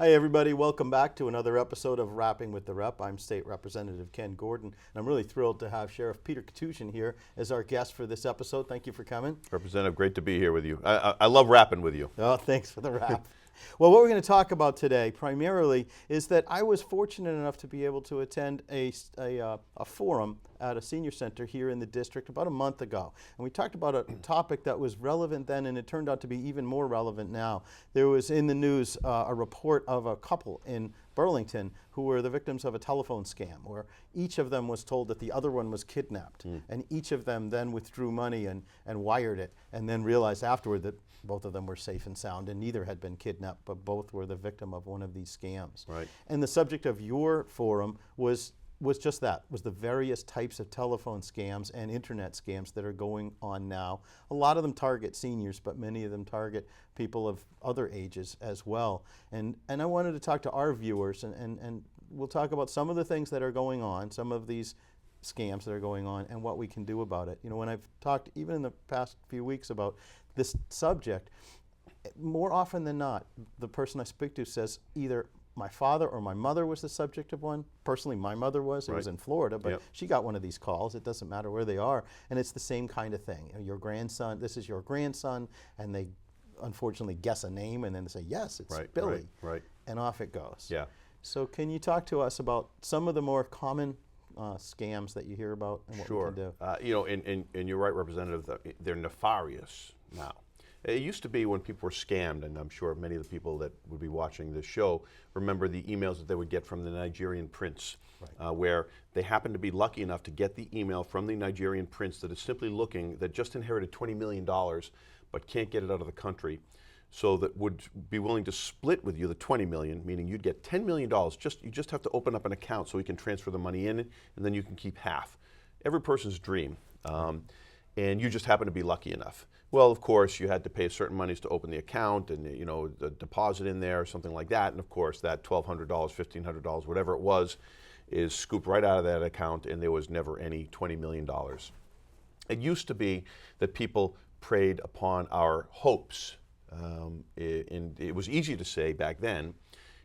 Hi everybody, welcome back to another episode of Rapping with the Rep. I'm State Representative Ken Gordon, and I'm really thrilled to have Sheriff Peter Koutoujian here as our guest for this episode. Thank you for coming. Representative, great to be here with you. I love rapping with you. Oh, thanks for the rap. Well, what we're going to talk about today primarily is that I was fortunate enough to be able to attend a forum at a senior center here in the district about a month ago. And we talked about a topic that was relevant then, and it turned out to be even more relevant now. There was in the news a report of a couple in Burlington who were the victims of a telephone scam where each of them was told that the other one was kidnapped. And each of them then withdrew money and wired it, and then realized afterward that both of them were safe and sound, and neither had been kidnapped, but both were the victim of one of these scams. Right. And the subject of your forum was just that, was the various types of telephone scams and internet scams that are going on now. A lot of them target seniors, but many of them target people of other ages as well. And I wanted to talk to our viewers, and we'll talk about some of the things that are going on, some of these scams that are going on, and what we can do about it. You know, when I've talked, even in the past few weeks, about this subject, more often than not, the person I speak to says either my father or my mother was the subject of one. Personally, my mother was. It was in Florida, but she got one of these calls. It doesn't matter where they are, and it's the same kind of thing. Your grandson, this is your grandson, and they unfortunately guess a name, and then they say, yes, it's Billy, and off it goes. Yeah. So can you talk to us about some of the more common scams that you hear about and what we can do? You know, and you're right, Representative, they're nefarious now. It used to be when people were scammed, and I'm sure many of the people that would be watching this show remember the emails that they would get from the Nigerian prince, where they happened to be lucky enough to get the email from the Nigerian prince that is simply looking, that just inherited $20 million, but can't get it out of the country, so that would be willing to split with you the 20 million, meaning you'd get $10 million, you just have to open up an account so we can transfer the money in, and then you can keep half. Every person's dream. And you just happen to be lucky enough. Well, of course, you had to pay certain monies to open the account, and the deposit in there, or something like that. And of course, that $1,200, $1,500, whatever it was, is scooped right out of that account, and there was never any $20 million. It used to be that people preyed upon our hopes. And it was easy to say back then,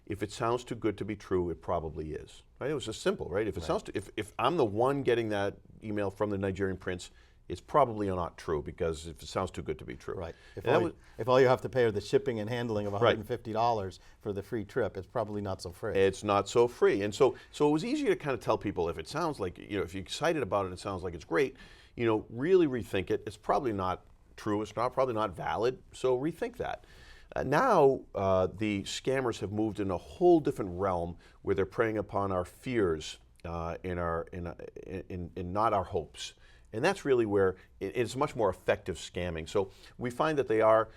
if it sounds too good to be true, it probably is. Right? It was just simple, right? If it sounds, if I'm the one getting that email from the Nigerian prince, it's probably not true, because if it sounds too good to be true. Right. If all you have to pay are the shipping and handling of $150 for the free trip, it's probably not so free. It's not so free. And so it was easier to kind of tell people, if it sounds like, if you're excited about it, it sounds like it's great, really rethink it. It's probably not true. It's probably not valid. So rethink that. Now the scammers have moved in a whole different realm where they're preying upon our fears and not our hopes. And that's really where it's much more effective scamming. So we find that they are,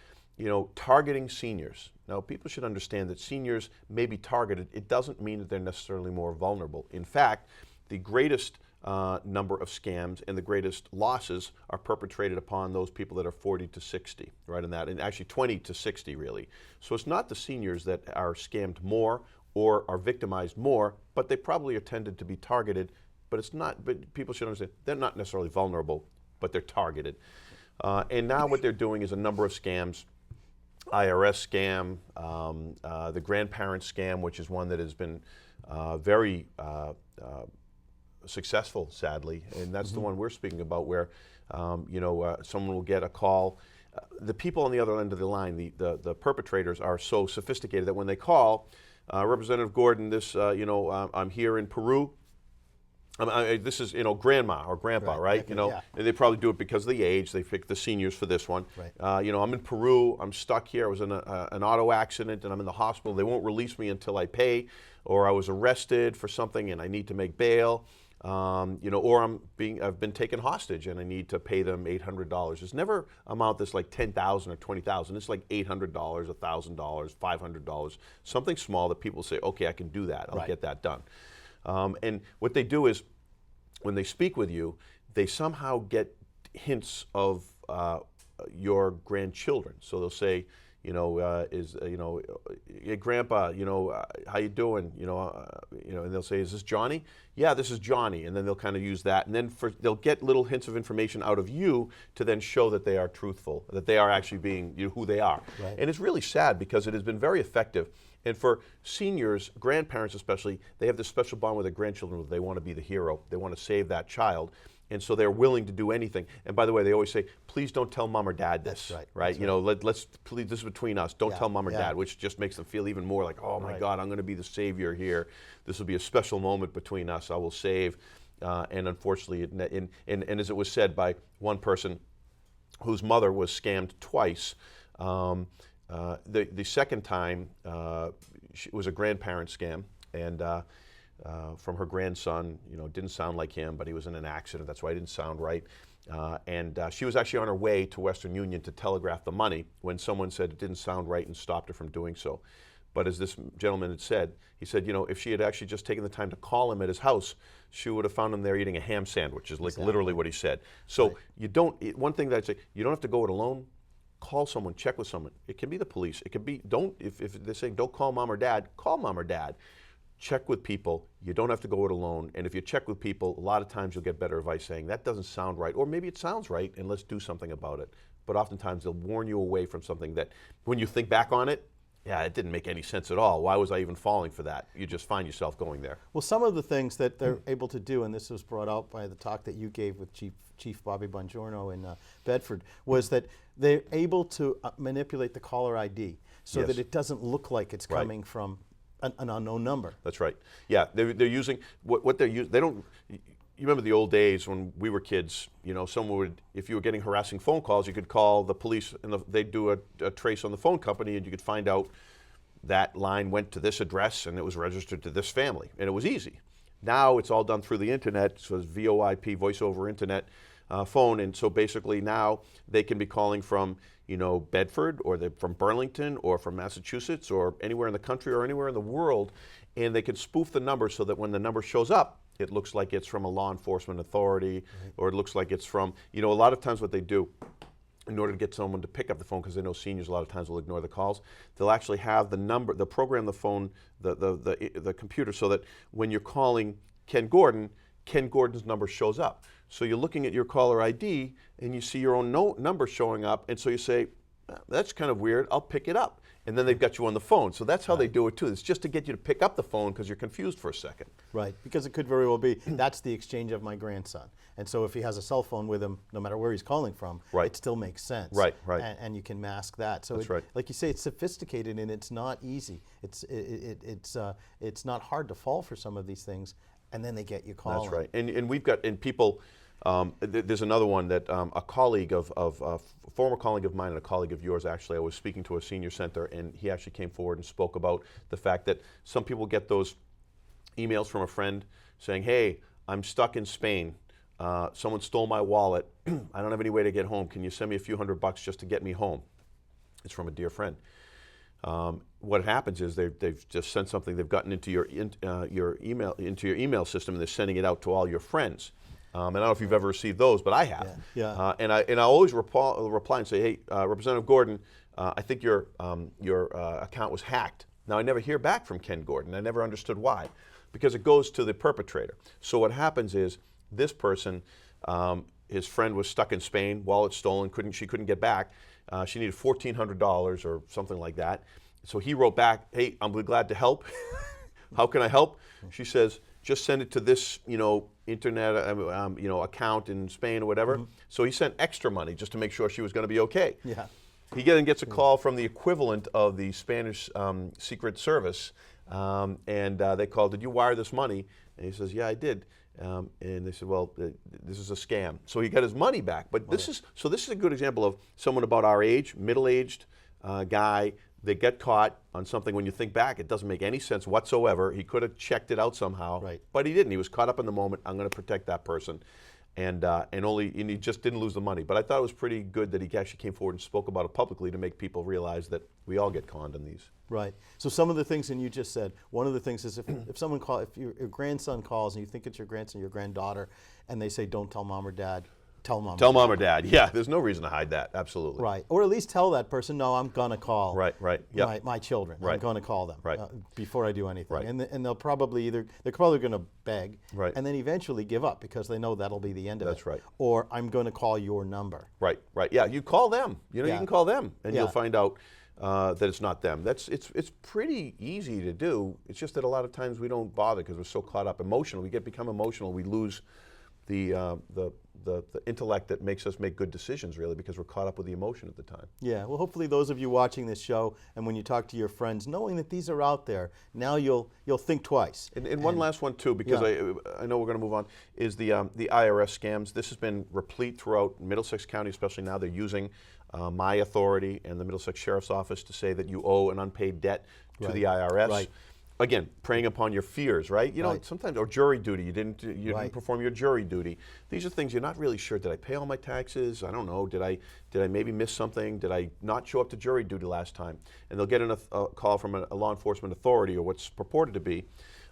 targeting seniors. Now, people should understand that seniors may be targeted. It doesn't mean that they're necessarily more vulnerable. In fact, the greatest number of scams and the greatest losses are perpetrated upon those people that are 40 to 60, right, and actually 20 to 60, really. So it's not the seniors that are scammed more or are victimized more, but they probably are tended to be targeted. But it's not. But people should understand they're not necessarily vulnerable, but they're targeted. And now what they're doing is a number of scams: IRS scam, the grandparent scam, which is one that has been very successful, sadly, and that's the one we're speaking about, where someone will get a call. The people on the other end of the line, the perpetrators, are so sophisticated that when they call, Representative Gordon, I'm here in Peru. This is, grandma or grandpa, right? And they probably do it because of the age. They pick the seniors for this one. Right. I'm in Peru. I'm stuck here. I was in an auto accident, and I'm in the hospital. They won't release me until I pay, or I was arrested for something and I need to make bail. Or I've been taken hostage and I need to pay them $800. It's never amount that's like $10,000 or $20,000. It's like $800, $1,000, $500, something small that people say, okay, I can do that. I'll get that done. And what they do is, when they speak with you, they somehow get hints of your grandchildren. So they'll say, hey, Grandpa, how you doing? And they'll say, is this Johnny? Yeah, this is Johnny. And then they'll kind of use that, and then they'll get little hints of information out of you to then show that they are truthful, that they are actually being who they are. Right. And it's really sad, because it has been very effective. And for seniors, grandparents especially, they have this special bond with their grandchildren where they want to be the hero. They want to save that child. And so they're willing to do anything. And by the way, they always say, please don't tell mom or dad this. That's right. Right? That's You know, let's please, this is between us. Don't tell mom or yeah. dad, which just makes them feel even more like, oh my God, I'm going to be the savior here. This will be a special moment between us. I will save. And unfortunately, and as it was said by one person whose mother was scammed twice, the second time it was a grandparent scam, and from her grandson, you know, didn't sound like him, but he was in an accident. That's why he didn't sound right. And she was actually on her way to Western Union to telegraph the money when someone said it didn't sound right and stopped her from doing so. But as this gentleman had said, he said, you know, if she had actually just taken the time to call him at his house, she would have found him there eating a ham sandwich, is like literally what he said. So you don't, one thing that I'd say, you don't have to go it alone. Call someone, check with someone. It can be the police. It can be, if they're saying don't call mom or dad, call mom or dad. Check with people. You don't have to go it alone. And if you check with people, a lot of times you'll get better advice saying that doesn't sound right, or maybe it sounds right and let's do something about it. But oftentimes they'll warn you away from something that when you think back on it, yeah, it didn't make any sense at all. Why was I even falling for that? You just find yourself going there. Well, some of the things that they're able to do, and this was brought out by the talk that you gave with Chief Bobby Bongiorno in Bedford, was that they're able to manipulate the caller ID so that it doesn't look like it's coming from an unknown number. That's right. Yeah, they're using what they're using. They don't. You remember the old days when we were kids? You know, someone would, if you were getting harassing phone calls, you could call the police, and they'd do a trace on the phone company, and you could find out that line went to this address and it was registered to this family, and it was easy. Now it's all done through the internet, so it's VoIP, voice over internet phone, and so basically now they can be calling from, you know, Bedford, or they're from Burlington, or from Massachusetts, or anywhere in the country, or anywhere in the world, and they can spoof the number so that when the number shows up, it looks like it's from a law enforcement authority, or it looks like it's from, you know, a lot of times what they do, in order to get someone to pick up the phone, because they know seniors a lot of times will ignore the calls, they'll actually have the number, they'll program the phone, the computer, so that when you're calling Ken Gordon's number shows up. So you're looking at your caller ID and you see your own number showing up, and so you say, that's kind of weird, I'll pick it up. And then they've got you on the phone. So that's how they do it too. It's just to get you to pick up the phone because you're confused for a second. Right, because it could very well be, that's the exchange of my grandson. And so if he has a cell phone with him, no matter where he's calling from, it still makes sense. Right. And you can mask that. So that's right. Like you say, it's sophisticated and it's not easy. It's not hard to fall for some of these things, and then they get you calling. That's right. And we've got, and people, there's another one that a colleague a former colleague of mine and a colleague of yours, actually, I was speaking to a senior center, and he actually came forward and spoke about the fact that some people get those emails from a friend saying, hey, I'm stuck in Spain. Someone stole my wallet. I don't have any way to get home. Can you send me a few $100 just to get me home? It's from a dear friend. What happens is they've just sent something. They've gotten into your email system, and they're sending it out to all your friends. And I don't know if you've ever received those, but I have. And I always reply and say, hey, Representative Gordon, I think your account was hacked. Now, I never hear back from Ken Gordon. I never understood why, because it goes to the perpetrator. So what happens is this person, his friend was stuck in Spain, wallet stolen, she couldn't get back. She needed $1,400 or something like that. So he wrote back, hey, I'm glad to help. How can I help? She says, just send it to this, internet, account in Spain or whatever. So he sent extra money just to make sure she was going to be okay. Yeah. He then gets a call from the equivalent of the Spanish Secret Service, and they called, did you wire this money? And he says, yeah, I did. And they said, well, this is a scam. So he got his money back. But this is a good example of someone about our age, middle-aged guy. They get caught on something. When you think back, it doesn't make any sense whatsoever. He could have checked it out somehow, but he didn't. He was caught up in the moment. I'm going to protect that person, and he just didn't lose the money. But I thought it was pretty good that he actually came forward and spoke about it publicly to make people realize that we all get conned in these. Right. So some of the things, and you just said, one of the things is if your grandson calls and you think it's your grandson, your granddaughter, and they say, don't tell mom or dad, tell mom. Tell mom or dad. Yeah, there's no reason to hide that. Absolutely. Right. Or at least tell that person, no, I'm going to call. Right. Yep. My children. Right. I'm going to call them before I do anything. Right. And they'll probably they're probably going to beg. Right. And then eventually give up because they know that'll be the end of it. That's right. Or I'm going to call your number. Right. Yeah, you call them. You can call them and you'll find out. that it's not them. It's pretty easy to do. It's just that a lot of times we don't bother because we're so caught up emotional. We become emotional. We lose the intellect that makes us make good decisions, really, because we're caught up with the emotion at the time. Yeah, well, hopefully those of you watching this show, and when you talk to your friends, knowing that these are out there, now you'll think twice. And one last one too, because I know we're going to move on, is the IRS scams. This has been replete throughout Middlesex County, especially now. They're using my authority and the Middlesex Sheriff's Office to say that you owe an unpaid debt to the IRS. Right. Again, preying upon your fears, right? You know, sometimes, or jury duty, you didn't perform your jury duty. These are things you're not really sure. Did I pay all my taxes? I don't know. Did I maybe miss something? Did I not show up to jury duty last time? And they'll get a call from a law enforcement authority, or what's purported to be,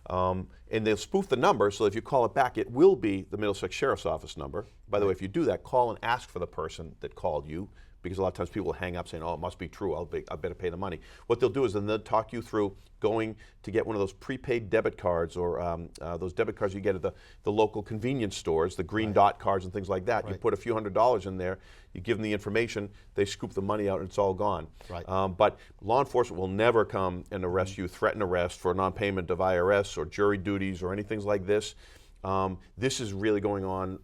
and they'll spoof the number, so if you call it back, it will be the Middlesex Sheriff's Office number. By the way, if you do that, call and ask for the person that called you, because a lot of times people will hang up saying, oh, it must be true, I better pay the money. What they'll do is then they'll talk you through going to get one of those prepaid debit cards, or those debit cards you get at the local convenience stores, the green dot cards and things like that. You put a few $100s in there, you give them the information, they scoop the money out and it's all gone. But law enforcement will never come and arrest you, threaten arrest for non-payment of IRS or jury duties or anything like this. This is really going on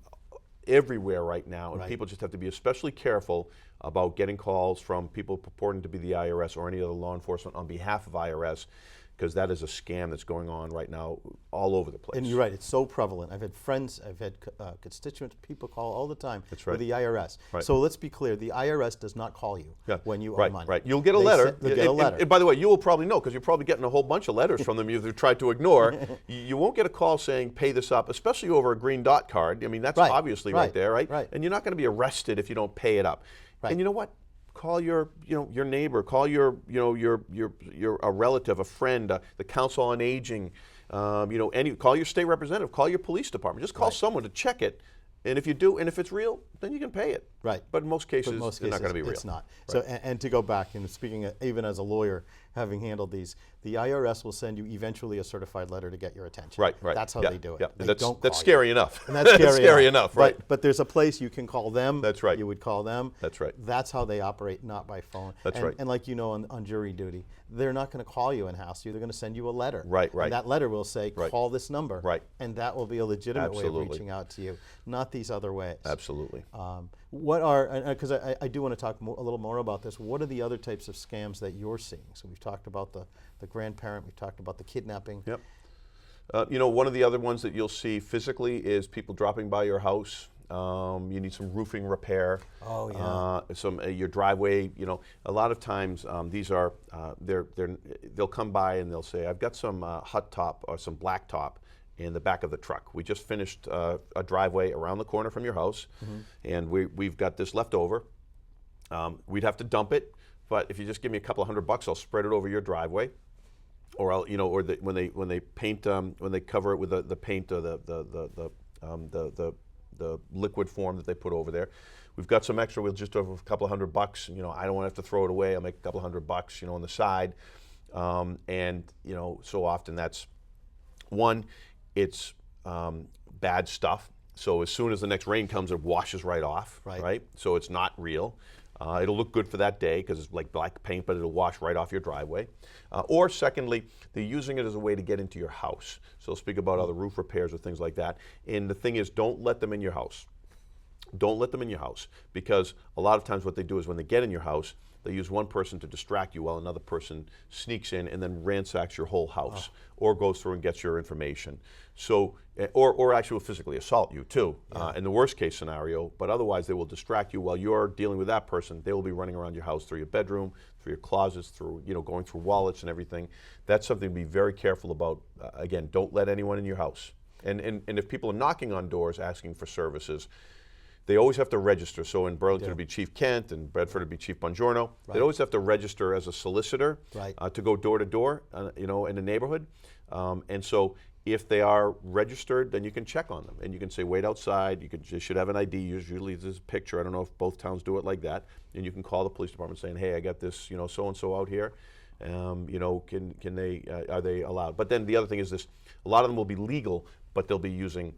everywhere right now, and people just have to be especially careful about getting calls from people purporting to be the IRS or any other law enforcement on behalf of IRS, because that is a scam that's going on right now all over the place. And you're right, it's so prevalent. I've had friends, I've had constituents, people call all the time with the IRS. So let's be clear, the IRS does not call you when you owe money. You'll get a letter. You'll get a letter. And by the way, you will probably know, because you're probably getting a whole bunch of letters from them you've tried to ignore. You won't get a call saying pay this up, especially over a green dot card. I mean, that's obviously right there, right? And you're not going to be arrested if you don't pay it up. And you know what? Call your neighbor, call your a relative, a friend, the Council on Aging, call your state representative, call your police department. Just call someone to check it, and if you do, and if it's real, then you can pay it. But in most cases, it's not going to be real. It's not. So, and to go back, and speaking even as a lawyer, having handled these, the IRS will send you eventually a certified letter to get your attention. That's how they do it. That's scary enough. And that's scary enough, But there's a place you can call them. That's right. You would call them. That's right. That's how they operate, not by phone. That's right. And like on jury duty, they're not going to call you and house you. They're going to send you a letter. And that letter will say, call this number. And that will be a legitimate way of reaching out to you, not these other ways. Absolutely. What are, because I do want to talk a little more about this, what are the other types of scams that you're seeing? So we've talked about the grandparent, we've talked about the kidnapping. One of the other ones that you'll see physically is people dropping by your house. You need some roofing repair. Your driveway. A lot of times these are they'll come by and they'll say, I've got some hot top or some black top in the back of the truck. We just finished a driveway around the corner from your house, and we've got this left over. We'd have to dump it, but if you just give me a couple of $100, I'll spread it over your driveway, or I'll, when they paint, when they cover it with the paint or the liquid form that they put over there. We've got some extra. We'll just over a couple of $100. I don't want to have to throw it away. I'll make a couple of $100, on the side, and so often that's one. It's bad stuff. So as soon as the next rain comes, it washes right off. So it's not real. It'll look good for that day because it's like black paint, but it'll wash right off your driveway. Or secondly, they're using it as a way to get into your house. So I'll speak about other roof repairs or things like that. And the thing is, don't let them in your house. Don't let them in your house, because a lot of times what they do is when they get in your house, they use one person to distract you while another person sneaks in and then ransacks your whole house or goes through and gets your information. So, or actually will physically assault you too, in the worst case scenario, but otherwise they will distract you while you're dealing with that person. They will be running around your house through your bedroom, through your closets, through, going through wallets and everything. That's something to be very careful about. Again, don't let anyone in your house. And if people are knocking on doors asking for services, they always have to register. So in Burlington it'd be Chief Kent, and Bedford it'd be Chief Bongiorno. They'd always have to register as a solicitor to go door to door, in the neighborhood. And so if they are registered, then you can check on them, and you can say, wait outside. You should have an ID. Usually there's a picture. I don't know if both towns do it like that. And you can call the police department saying, hey, I got this, so and so out here. Can they? Are they allowed? But then the other thing is this: a lot of them will be legal, but they'll be using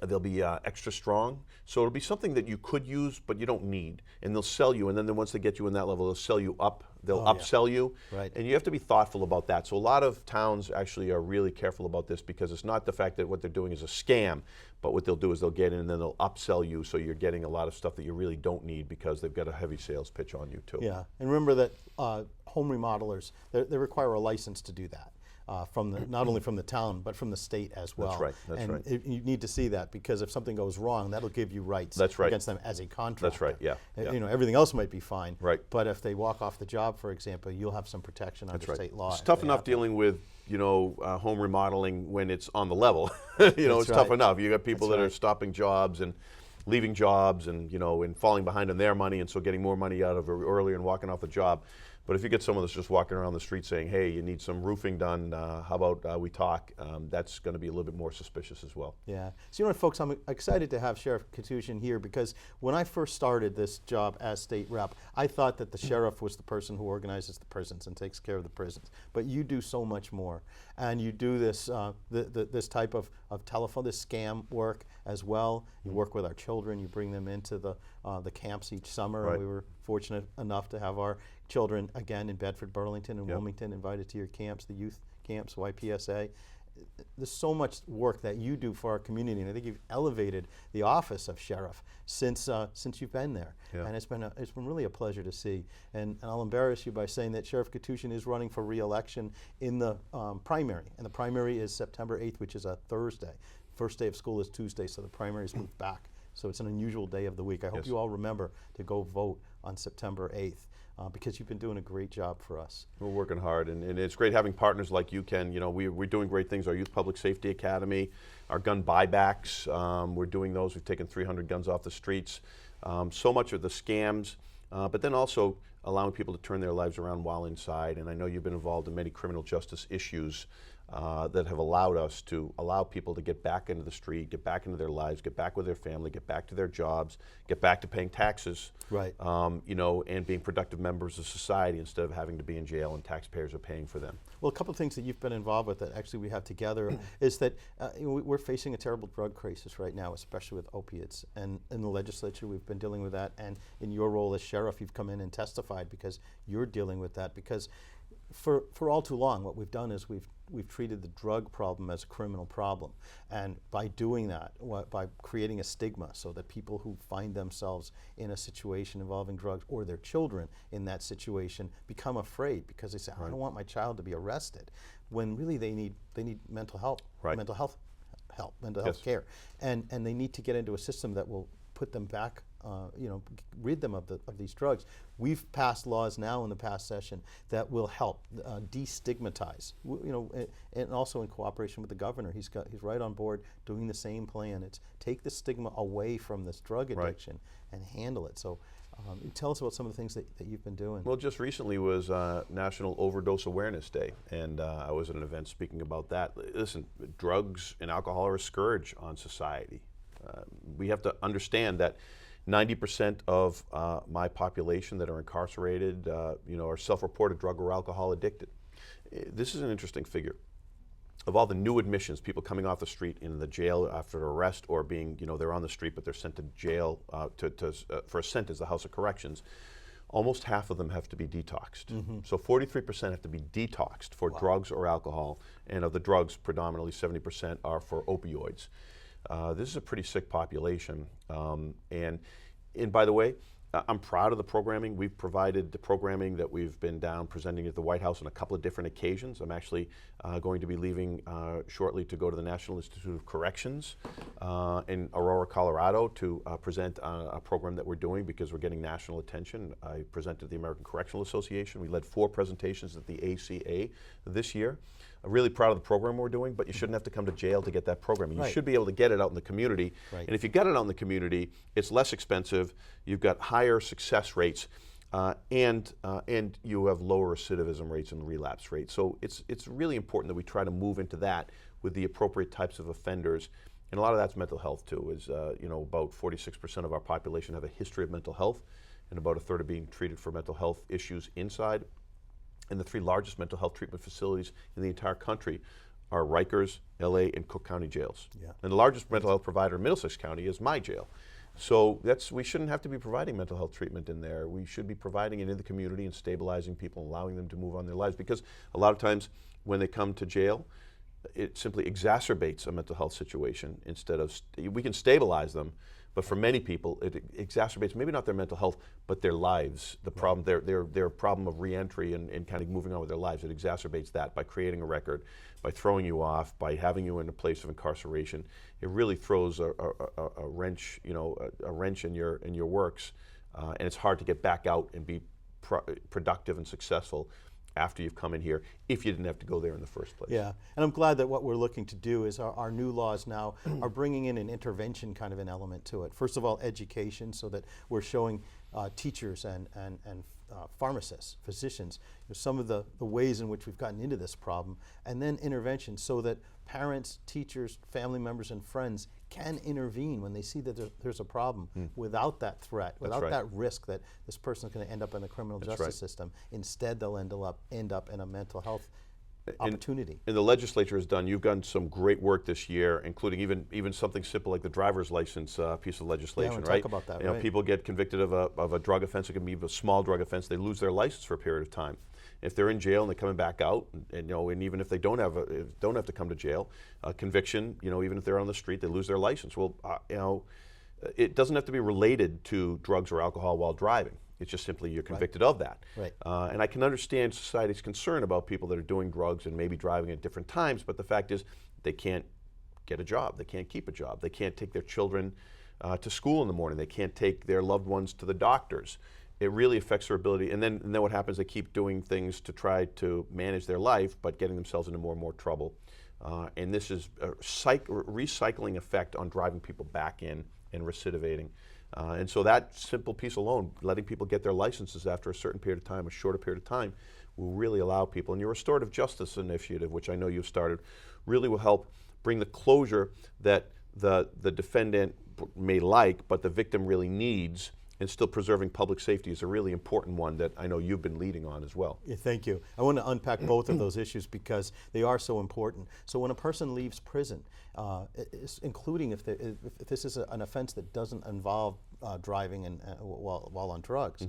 They'll be extra strong. So it'll be something that you could use, but you don't need. And they'll sell you, and then once they get you in that level, they'll sell you up. They'll upsell you. Right. And you have to be thoughtful about that. So a lot of towns actually are really careful about this, because it's not the fact that what they're doing is a scam, but what they'll do is they'll get in and then they'll upsell you, so you're getting a lot of stuff that you really don't need because they've got a heavy sales pitch on you too. Yeah, and remember that home remodelers, they require a license to do that. From not only from the town, but from the state as well. That's right. That's and right. You need to see that, because if something goes wrong, that'll give you rights That's right. against them as a contractor. That's right. Yeah. Yeah. You know, everything else might be fine. Right. But if they walk off the job, for example, you'll have some protection under That's right. state law. It's if tough they enough happen. dealing with, you know, home remodeling when it's on the level. You know, That's it's tough right. enough. You got people That's that are right. stopping jobs and leaving jobs, and you know, and falling behind on their money, and so getting more money out of it earlier and walking off the job. But if you get someone that's just walking around the street saying, "Hey, you need some roofing done, how about we talk?" That's going to be a little bit more suspicious as well. Yeah. So, you know what, folks, I'm excited to have Sheriff Koutoujian here, because when I first started this job as state rep, I thought that the sheriff was the person who organizes the prisons and takes care of the prisons. But you do so much more, and you do this this type of telephone, this scam work as well. You work with our children. You bring them into the camps each summer. Right. And we were fortunate enough to have our children again in Bedford, Burlington, and Yep. Wilmington invited to your camps, the youth camps, YPSA. There's so much work that you do for our community, and I think you've elevated the office of sheriff since you've been there. Yeah. And it's been really a pleasure to see. And I'll embarrass you by saying that Sheriff Koutoujian is running for re-election in the primary, and the primary is September 8th, which is a Thursday. First day of school is Tuesday, so the primary is moved back. So it's an unusual day of the week. I hope Yes. you all remember to go vote on September 8th. Because you've been doing a great job for us. We're working hard, and it's great having partners like you, Ken. You know, we're doing great things. Our Youth Public Safety Academy, our gun buybacks, we're doing those. We've taken 300 guns off the streets. So much of the scams, but then also allowing people to turn their lives around while inside. And I know you've been involved in many criminal justice issues that have allowed us to allow people to get back into the street, get back into their lives, get back with their family, get back to their jobs, get back to paying taxes. Right. You know, and being productive members of society instead of having to be in jail and taxpayers are paying for them. Well, a couple of things that you've been involved with that actually we have together is that we're facing a terrible drug crisis right now, especially with opiates. And in the legislature, we've been dealing with that. And in your role as sheriff, you've come in and testified because you're dealing with that. Because for all too long, what we've done is we've treated the drug problem as a criminal problem. And by doing that, by creating a stigma so that people who find themselves in a situation involving drugs, or their children in that situation, become afraid because they say, I don't want my child to be arrested, when really they need mental health, Right. mental health Yes. care. And they need to get into a system that will put them back, rid them of these drugs. We've passed laws now in the past session that will help destigmatize. And also in cooperation with the governor, he's right on board doing the same plan. It's take the stigma away from this drug addiction and handle it. So tell us about some of the things that you've been doing. Well, just recently was National Overdose Awareness Day, and I was at an event speaking about that. Listen, drugs and alcohol are a scourge on society. We have to understand that 90% of my population that are incarcerated, are self-reported drug or alcohol addicted. This is an interesting figure. Of all the new admissions, people coming off the street in the jail after arrest, or being, they're on the street but they're sent to jail for a sentence, the House of Corrections, almost half of them have to be detoxed. Mm-hmm. So 43% have to be detoxed for drugs or alcohol, and of the drugs, predominantly 70% are for opioids. This is a pretty sick population, and by the way, I'm proud of the programming. We've provided the programming that we've been down presenting at the White House on a couple of different occasions. I'm actually going to be leaving shortly to go to the National Institute of Corrections in Aurora, Colorado to present a program that we're doing because we're getting national attention. I presented at the American Correctional Association. We led 4 presentations at the ACA this year. I'm really proud of the program we're doing, but you shouldn't have to come to jail to get that program. You should be able to get it out in the community. Right. And if you get it out in the community, it's less expensive, you've got higher success rates, and you have lower recidivism rates and relapse rates. So it's really important that we try to move into that with the appropriate types of offenders. And a lot of that's mental health too, is about 46% of our population have a history of mental health, and about a third are being treated for mental health issues inside. And the 3 largest mental health treatment facilities in the entire country are Rikers, LA, and Cook County jails. Yeah. And the largest mental health provider in Middlesex County is my jail. So we shouldn't have to be providing mental health treatment in there. We should be providing it in the community and stabilizing people, allowing them to move on their lives. Because a lot of times when they come to jail, it simply exacerbates a mental health situation instead of, we can stabilize them, but for many people, it exacerbates maybe not their mental health, but their lives, the problem, their problem of reentry and kind of moving on with their lives. It exacerbates that by creating a record, by throwing you off, by having you in a place of incarceration. It really throws a wrench, a wrench in your works, and it's hard to get back out and be productive and successful after you've come in here, if you didn't have to go there in the first place. Yeah, and I'm glad that what we're looking to do is our new laws now are bringing in an intervention kind of an element to it. First of all, education, so that we're showing teachers and pharmacists, physicians, some of the ways in which we've gotten into this problem, and then intervention so that parents, teachers, family members, and friends can intervene when they see that there's a problem without that threat, without that risk that this person's going to end up in the criminal justice system. Instead, they'll end up in a mental health opportunity. And the legislature has done, you've done some great work this year, including even something simple like the driver's license piece of legislation, yeah, right? Talk about that, right? People get convicted of a drug offense. It can be a small drug offense. They lose their license for a period of time. If they're in jail and they're coming back out, and even if they don't have to come to jail, conviction, even if they're on the street, they lose their license. Well, it doesn't have to be related to drugs or alcohol while driving. It's just simply you're convicted of that. Right. And I can understand society's concern about people that are doing drugs and maybe driving at different times, but the fact is they can't get a job. They can't keep a job. They can't take their children to school in the morning. They can't take their loved ones to the doctors. It really affects their ability. And then what happens, they keep doing things to try to manage their life, but getting themselves into more and more trouble. And this is a recycling effect on driving people back in and recidivating. And so that simple piece alone, letting people get their licenses after a certain period of time, a shorter period of time, will really allow people. And your restorative justice initiative, which I know you've started, really will help bring the closure that the defendant may like, but the victim really needs, and still preserving public safety is a really important one that I know you've been leading on as well. Yeah, thank you. I want to unpack both of those issues because they are so important. So when a person leaves prison, including if this is an offense that doesn't involve driving and while on drugs,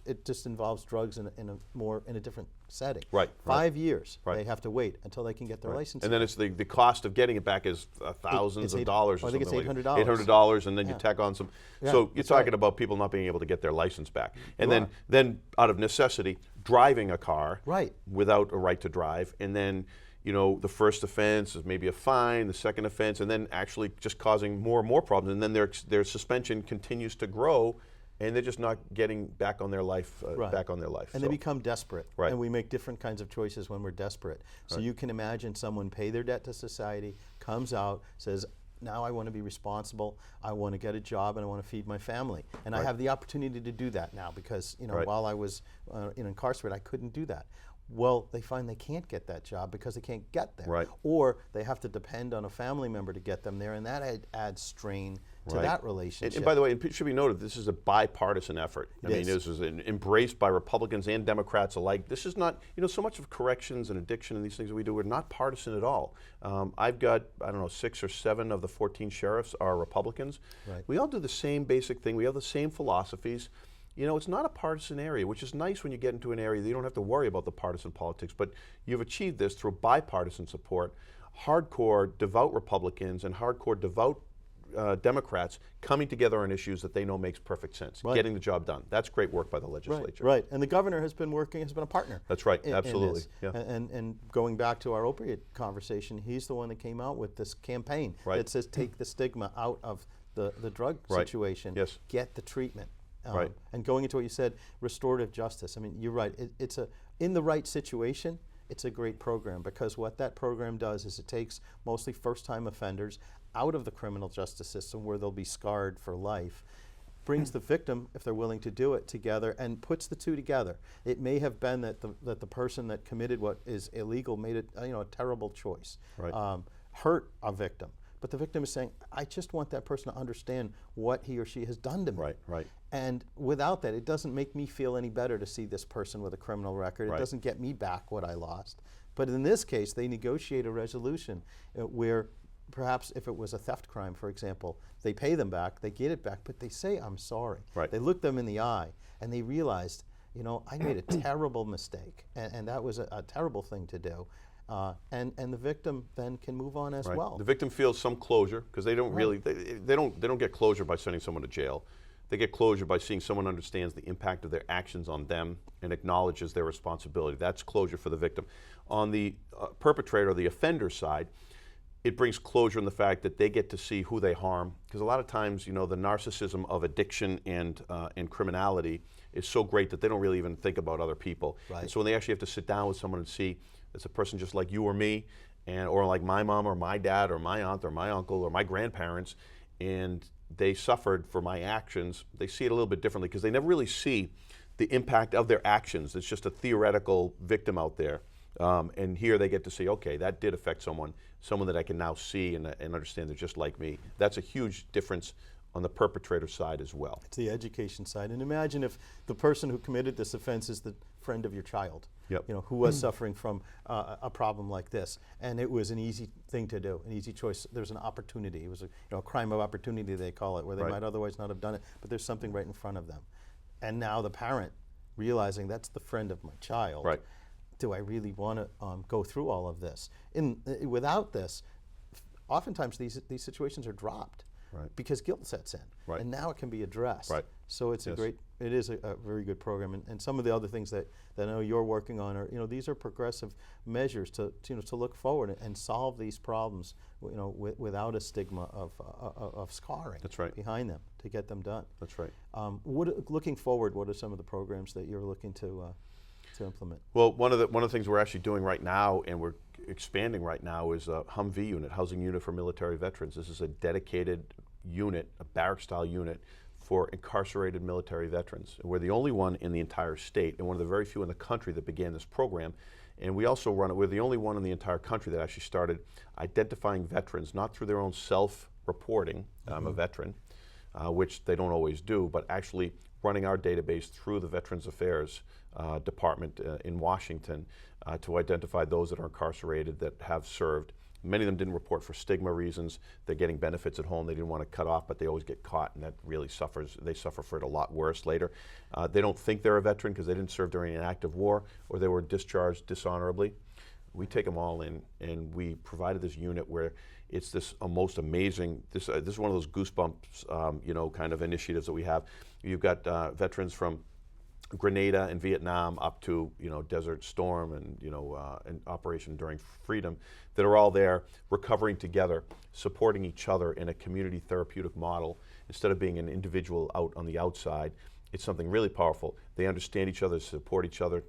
it just involves drugs in a different setting. Right. 5 years they have to wait until they can get their license. And then it's the cost of getting it back is thousands of dollars. I think it's $800. $800, and then you tack on some. Yeah, so you're talking about people not being able to get their license back, and then out of necessity, driving a car without a right to drive, and then the first offense is maybe a fine, the second offense, and then actually just causing more and more problems, and then their suspension continues to grow, and they're just not getting back on their life, And they become desperate. Right. And we make different kinds of choices when we're desperate. So you can imagine someone pay their debt to society, comes out, says, now I want to be responsible, I want to get a job, and I want to feed my family. And I have the opportunity to do that now because while I was incarcerated, I couldn't do that. Well, they find they can't get that job because they can't get there. Right. Or they have to depend on a family member to get them there, and that adds strain to that relationship. And by the way, it should be noted, this is a bipartisan effort. I mean, this is embraced by Republicans and Democrats alike. This is not, so much of corrections and addiction and these things that we do are not partisan at all. I've got, 6 or 7 of the 14 sheriffs are Republicans. Right. We all do the same basic thing. We have the same philosophies. It's not a partisan area, which is nice when you get into an area that you don't have to worry about the partisan politics, but you've achieved this through bipartisan support, hardcore devout Republicans and hardcore devout Democrats coming together on issues that they know makes perfect sense, getting the job done. That's great work by the legislature. Right, and the governor has been a partner. That's right, absolutely. In this. And going back to our opioid conversation, he's the one that came out with this campaign that says take the stigma out of the drug situation, get the treatment. And going into what you said, restorative justice. I mean, you're right. It's in the right situation, it's a great program because what that program does is it takes mostly first-time offenders out of the criminal justice system where they'll be scarred for life, brings the victim, if they're willing to do it, together and puts the two together. It may have been that the person that committed what is illegal made a terrible choice, hurt a victim. But the victim is saying, I just want that person to understand what he or she has done to me. Right. And without that, it doesn't make me feel any better to see this person with a criminal record. It doesn't get me back what I lost. But in this case, they negotiate a resolution where perhaps if it was a theft crime, for example, they pay them back, they get it back, but they say, I'm sorry. Right. They look them in the eye and they realized, you know, I made a terrible mistake, and that was a terrible thing to do. And the victim then can move on as Right. well. The victim feels some closure because they don't really they don't get closure by sending someone to jail. They get closure by seeing someone understands the impact of their actions on them and acknowledges their responsibility. That's closure for the victim. On the perpetrator, the offender side, it brings closure in the fact that they get to see who they harm. Because a lot of times, you know, the narcissism of addiction and criminality is so great that they don't really even think about other people. Right. And so when they actually have to sit down with someone and see it's a person just like you or me, and or like my mom or my dad or my aunt or my uncle or my grandparents, and they suffered for my actions, they see it a little bit differently because they never really see the impact of their actions. It's just a theoretical victim out there. And here they get to see, okay, that did affect someone that I can now see and understand they're just like me. That's a huge difference on the perpetrator side as well. It's the education side. And imagine if the person who committed this offense is the friend of your child, Yep. you know, who was suffering from a problem like this. And it was an easy thing to do, an easy choice. There's an opportunity. It was a crime of opportunity, they call it, where they Right. might otherwise not have done it, but there's something right in front of them. And now the parent realizing that's the friend of my child. Right. Do I really want to go through all of this? Without this, oftentimes these situations are dropped. Right. Because guilt sets in, Right. and now it can be addressed. Right. So it's Yes. it is a very good program, and some of the other things that I know you're working on are, you know, these are progressive measures to look forward and solve these problems, you know, without a stigma of scarring. That's right. Behind them to get them done. That's right. Looking forward, what are some of the programs that you're looking to implement? Well, one of the things we're actually doing right now, and we're expanding right now, is a Humvee unit, housing unit for military veterans. This is a dedicated unit, a barrack-style unit for incarcerated military veterans. We're the only one in the entire state, and one of the very few in the country that began this program. And we also run it. We're the only one in the entire country that actually started identifying veterans, not through their own self-reporting, I'm a veteran, which they don't always do, but actually running our database through the Veterans Affairs Department in Washington to identify those that are incarcerated that have served. Many of them didn't report for stigma reasons. They're getting benefits at home they didn't want to cut off, but they always get caught, and that really they suffer for it a lot worse later. They don't think they're a veteran because they didn't serve during an active war or they were discharged dishonorably. We take them all in, and we provided this unit where it's this most amazing, this is one of those goosebumps, you know, kind of initiatives that we have. You've got veterans from Grenada and Vietnam up to, you know, Desert Storm and, you know, and Operation Enduring Freedom that are all there recovering together, supporting each other in a community therapeutic model. Instead of being an individual out on the outside, it's something really powerful. They understand each other, support each other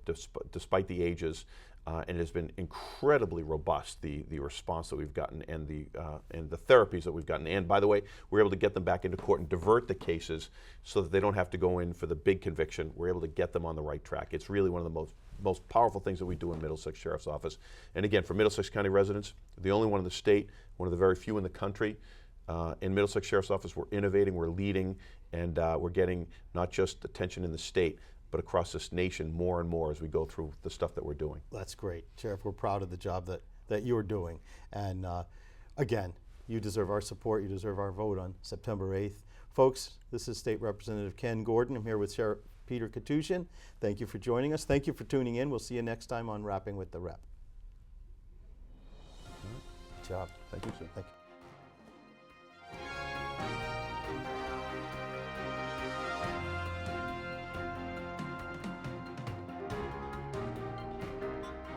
despite the ages, and it has been incredibly robust, the response that we've gotten and the therapies that we've gotten. And by the way, we're able to get them back into court and divert the cases so that they don't have to go in for the big conviction. We're able to get them on the right track. It's really one of the most powerful things that we do in Middlesex Sheriff's Office. And again, for Middlesex County residents, the only one in the state, one of the very few in the country. In Middlesex Sheriff's Office, we're innovating, we're leading, and we're getting not just attention in the state, but across this nation more and more as we go through the stuff that we're doing. That's great. Sheriff, we're proud of the job that you're doing. And again, you deserve our support. You deserve our vote on September 8th. Folks, this is State Representative Ken Gordon. I'm here with Sheriff Peter Koutoujian. Thank you for joining us. Thank you for tuning in. We'll see you next time on Rapping with the Rep. Good job. Thank you, sir. Thank you.